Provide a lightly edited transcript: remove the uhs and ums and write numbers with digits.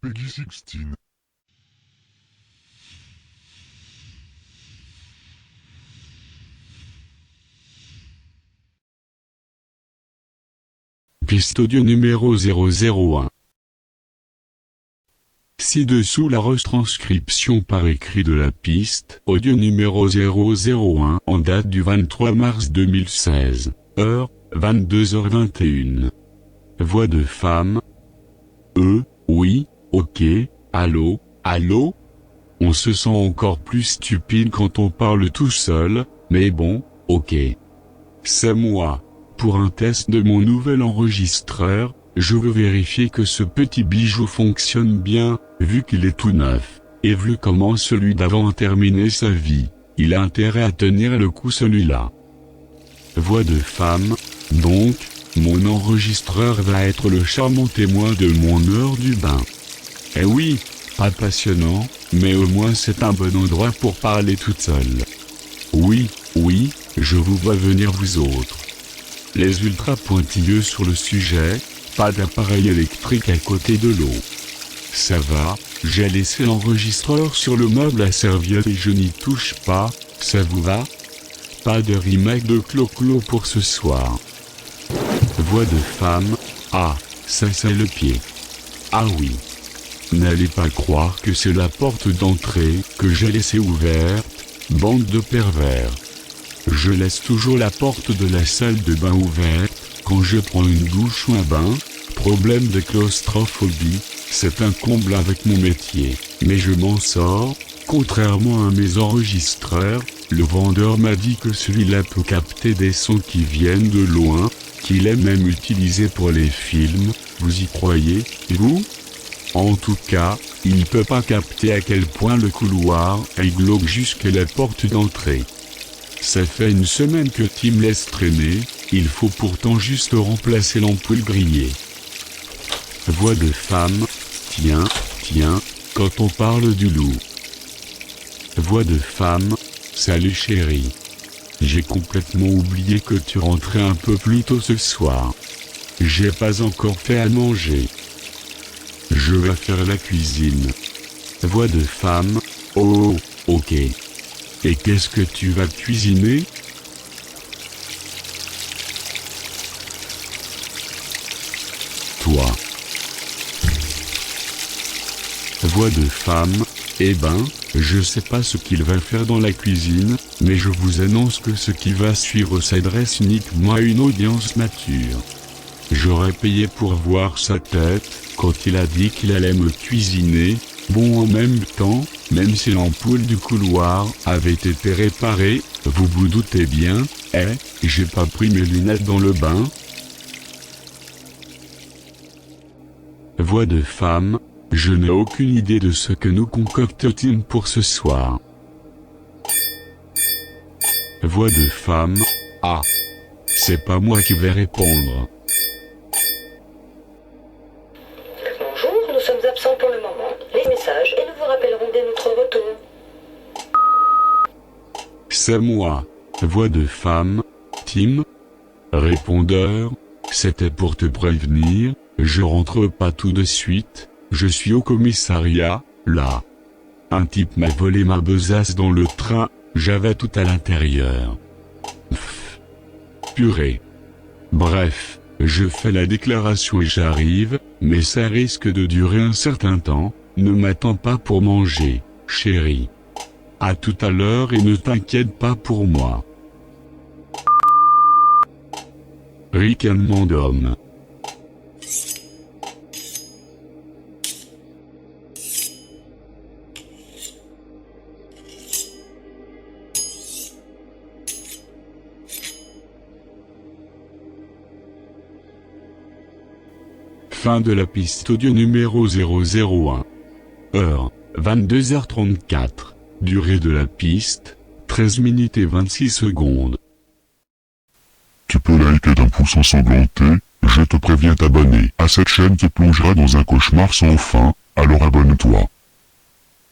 Peggy 16. Piste audio numéro 001. Ci-dessous la retranscription par écrit de la piste audio numéro 001 en date du 23 mars 2016, heure 22h21. Voix de femme. Oui, ok, allô, allô? On se sent encore plus stupide quand on parle tout seul, mais bon, ok. C'est moi. Pour un test de mon nouvel enregistreur, je veux vérifier que ce petit bijou fonctionne bien, vu qu'il est tout neuf. Et vu comment celui d'avant a terminé sa vie, il a intérêt à tenir le coup celui-là. Voix de femme, donc, mon enregistreur va être le charmant témoin de mon heure du bain. Eh oui, pas passionnant, mais au moins c'est un bon endroit pour parler toute seule. Oui, je vous vois venir vous autres. Les ultra pointilleux sur le sujet, pas d'appareil électrique à côté de l'eau. Ça va, j'ai laissé l'enregistreur sur le meuble à serviette et je n'y touche pas, ça vous va? Pas de remake de Clo-Clo pour ce soir. Voix de femme, ah, ça c'est le pied. Ah oui. N'allez pas croire que c'est la porte d'entrée que j'ai laissée ouverte, bande de pervers. Je laisse toujours la porte de la salle de bain ouverte, quand je prends une douche ou un bain. Problème de claustrophobie, c'est un comble avec mon métier, mais je m'en sors. Contrairement à mes enregistreurs, le vendeur m'a dit que celui-là peut capter des sons qui viennent de loin, qu'il est même utilisé pour les films. Vous y croyez, vous? En tout cas, il peut pas capter à quel point le couloir est glauque jusqu'à la porte d'entrée. Ça fait une semaine que Tim laisse traîner, il faut pourtant juste remplacer l'ampoule grillée. Voix de femme, tiens, quand on parle du loup. Voix de femme, salut chérie. J'ai complètement oublié que tu rentrais un peu plus tôt ce soir. J'ai pas encore fait à manger. Je vais faire la cuisine. Voix de femme, oh, ok. Et qu'est-ce que tu vas cuisiner? Toi. Voix de femme, eh ben, je sais pas ce qu'il va faire dans la cuisine, mais je vous annonce que ce qui va suivre s'adresse uniquement à une audience mature. J'aurais payé pour voir sa tête, quand il a dit qu'il allait me cuisiner. Bon, en même temps, même si l'ampoule du couloir avait été réparée, vous vous doutez bien, j'ai pas pris mes lunettes dans le bain. Voix de femme, je n'ai aucune idée de ce que nous concocte-t-il pour ce soir. Voix de femme, ah, c'est pas moi qui vais répondre. Bonjour, nous sommes absents pour le moment. Les messages et nous vous rappellerons dès notre retour. C'est moi. Voix de femme, Tim. Répondeur, c'était pour te prévenir, je rentre pas tout de suite, je suis au commissariat, là. Un type m'a volé ma besace dans le train, j'avais tout à l'intérieur. Pff. Purée. Bref, je fais la déclaration et j'arrive, mais ça risque de durer un certain temps, ne m'attends pas pour manger, chérie. À tout à l'heure et ne t'inquiète pas pour moi. Ricanement d'homme. Fin de la piste audio numéro 001. Heure, 22h34. Durée de la piste, 13 minutes et 26 secondes. Tu peux liker d'un pouce ensanglanté, je te préviens t'abonner à cette chaîne te plongera dans un cauchemar sans fin, alors abonne-toi.